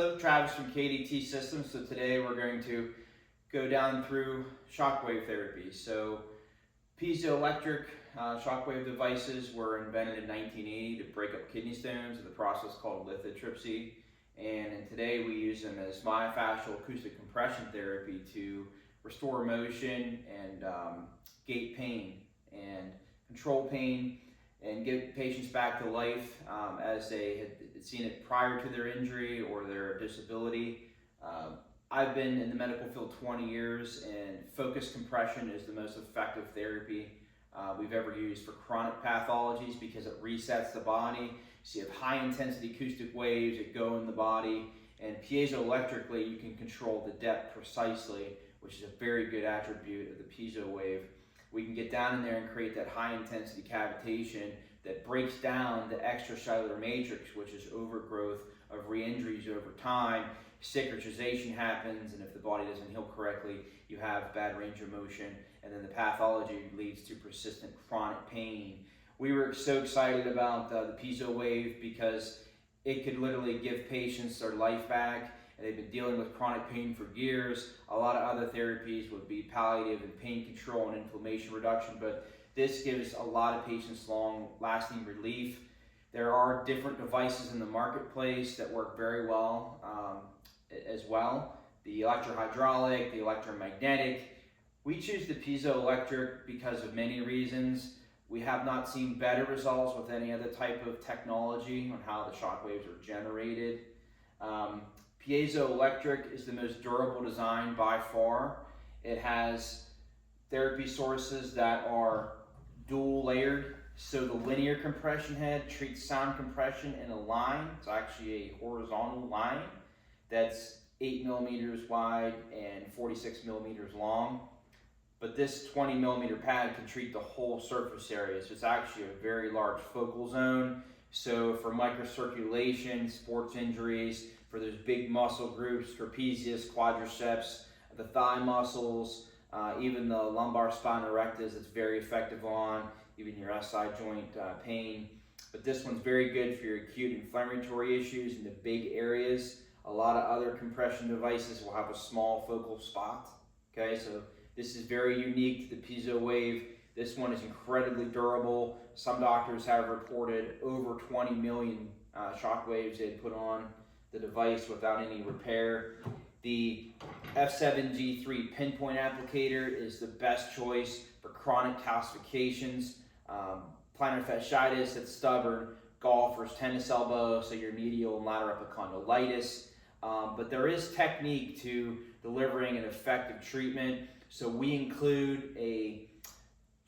Hello, Travis from KDT Systems. So today we're going to go down through shockwave therapy. So piezoelectric shockwave devices were invented in 1980 to break up kidney stones with a process called lithotripsy. And today we use them as myofascial acoustic compression therapy to restore motion and gate pain and control pain and get patients back to life as they had seen it prior to their injury or their disability. I've been in the medical field 20 years, and focused compression is the most effective therapy we've ever used for chronic pathologies because it resets the body. So you have high intensity acoustic waves that go in the body, and piezoelectrically you can control the depth precisely, which is a very good attribute of the piezo wave. We can get down in there and create that high intensity cavitation that breaks down the extracellular matrix, which is overgrowth of re-injuries over time. Cicatrization happens, and if the body doesn't heal correctly, you have bad range of motion, and then the pathology leads to persistent chronic pain. We were so excited about the piezo wave because it could literally give patients their life back. And they've been dealing with chronic pain for years. A lot of other therapies would be palliative and pain control and inflammation reduction, but this gives a lot of patients long-lasting relief. There are different devices in the marketplace that work very well as well. The electrohydraulic, the electromagnetic. We choose the piezoelectric because of many reasons. We have not seen better results with any other type of technology on how the shock waves are generated. Piezoelectric is the most durable design by far. It has therapy sources that are dual layered. So the linear compression head treats sound compression in a line. It's actually a horizontal line that's 8 millimeters wide and 46 millimeters long. But this 20 millimeter pad can treat the whole surface area. So it's actually a very large focal zone. So for microcirculation, sports injuries, for those big muscle groups, trapezius, quadriceps, the thigh muscles, even the lumbar spine erectus, it's very effective on, even your SI joint pain. But this one's very good for your acute inflammatory issues in the big areas. A lot of other compression devices will have a small focal spot. Okay, so this is very unique to the piezo wave. This one is incredibly durable. Some doctors have reported over 20 million shock waves they'd put on the device without any repair. The F7G3 pinpoint applicator is the best choice for chronic calcifications, plantar fasciitis that's stubborn, golfers, tennis elbow, so your medial and lateral epicondylitis. But there is technique to delivering an effective treatment. So we include a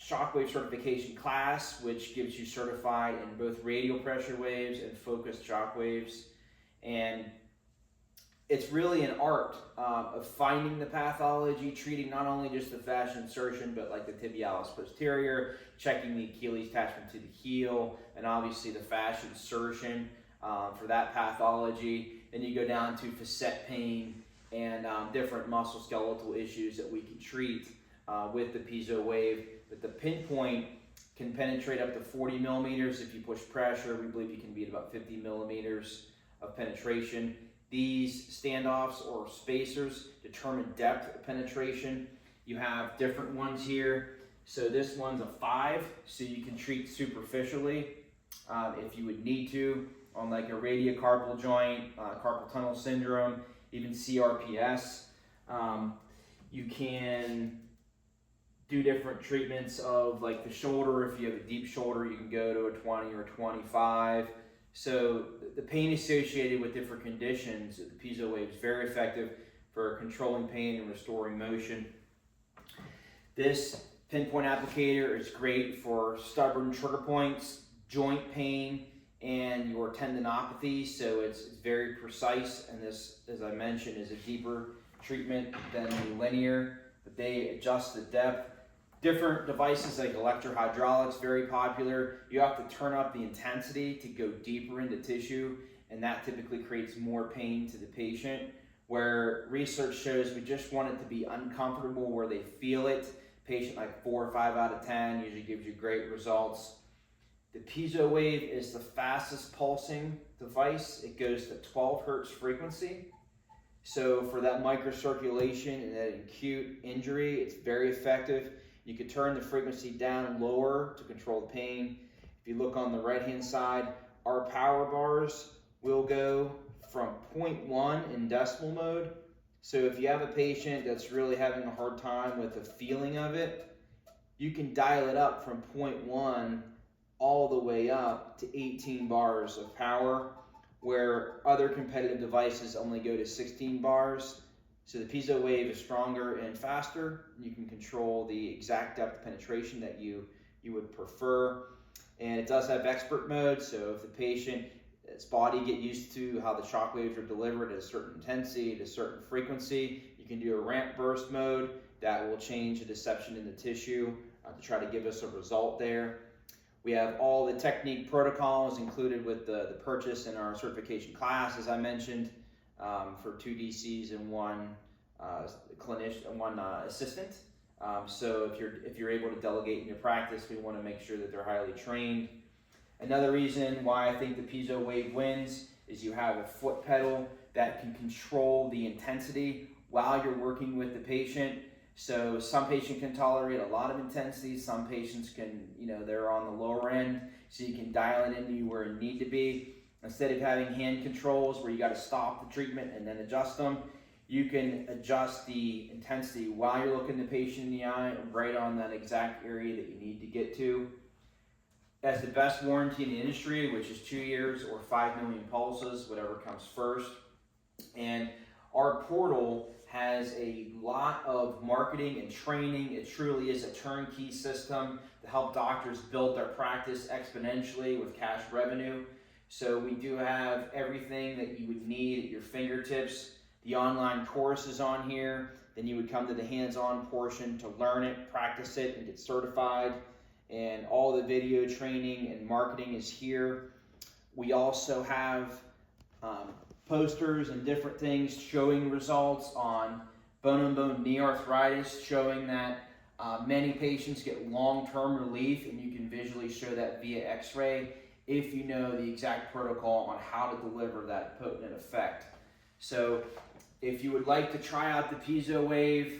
shockwave certification class, which gives you certified in both radial pressure waves and focused shock waves. And it's really an art of finding the pathology, treating not only just the fascia insertion, but like the tibialis posterior, checking the Achilles attachment to the heel, and obviously the fascia insertion for that pathology. Then you go down to facet pain and different musculoskeletal issues that we can treat with the piezo wave. But the pinpoint can penetrate up to 40 millimeters. If you push pressure, we believe you can be at about 50 millimeters of penetration. These standoffs or spacers determine depth of penetration. You have different ones here. So this one's a 5, so you can treat superficially if you would need to on like a radiocarpal joint, carpal tunnel syndrome, even CRPS. You can do different treatments of like the shoulder. If you have a deep shoulder, you can go to a 20 or a 25. So the pain associated with different conditions, the piezo wave is very effective for controlling pain and restoring motion. This pinpoint applicator is great for stubborn trigger points, joint pain, and your tendinopathy. So it's very precise, and this, as I mentioned, is a deeper treatment than the linear, but they adjust the depth. Different devices like electrohydraulics, very popular. You have to turn up the intensity to go deeper into tissue, and that typically creates more pain to the patient. Where research shows we just want it to be uncomfortable where they feel it. Patient like 4 or 5 out of 10 usually gives you great results. The piezo wave is the fastest pulsing device, it goes to 12 hertz frequency. So for that microcirculation and that acute injury, it's very effective. You can turn the frequency down and lower to control the pain. If you look on the right-hand side, our power bars will go from 0.1 in decimal mode. So if you have a patient that's really having a hard time with the feeling of it, you can dial it up from 0.1 all the way up to 18 bars of power, where other competitive devices only go to 16 bars. So the Piezowave is stronger and faster. You can control the exact depth of penetration that you would prefer. And it does have expert mode, so if the patient's body get used to how the shock waves are delivered at a certain intensity, at a certain frequency, you can do a ramp burst mode that will change the deception in the tissue to try to give us a result there. We have all the technique protocols included with the purchase in our certification class, as I mentioned, for 2 DCs and 1 clinician and 1 assistant. So if you're able to delegate in your practice, we want to make sure that they're highly trained. Another reason why I think the Piezowave wins is you have a foot pedal that can control the intensity while you're working with the patient. So some patients can tolerate a lot of intensity, some patients can, they're on the lower end, so you can dial it into where you need to be. Instead of having hand controls where you got to stop the treatment and then adjust them, you can adjust the intensity while you're looking the patient in the eye, right on that exact area that you need to get to. It has the best warranty in the industry, which is 2 years or 5 million pulses, whatever comes first. And our portal has a lot of marketing and training. It truly is a turnkey system to help doctors build their practice exponentially with cash revenue. So we do have everything that you would need at your fingertips. The online course is on here. Then you would come to the hands-on portion to learn it, practice it, and get certified. And all the video training and marketing is here. We also have posters and different things showing results on bone-on-bone knee arthritis, showing that many patients get long-term relief, and you can visually show that via x-ray if you know the exact protocol on how to deliver that potent effect. So if you would like to try out the Piezowave,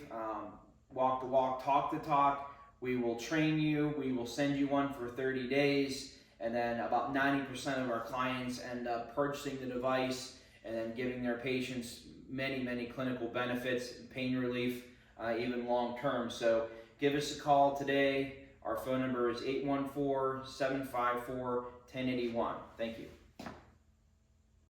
walk the walk, talk the talk, we will train you. We will send you one for 30 days, and then about 90% of our clients end up purchasing the device and then giving their patients many, many clinical benefits and pain relief, even long-term. So give us a call today. Our phone number is 814-754-1081. Thank you.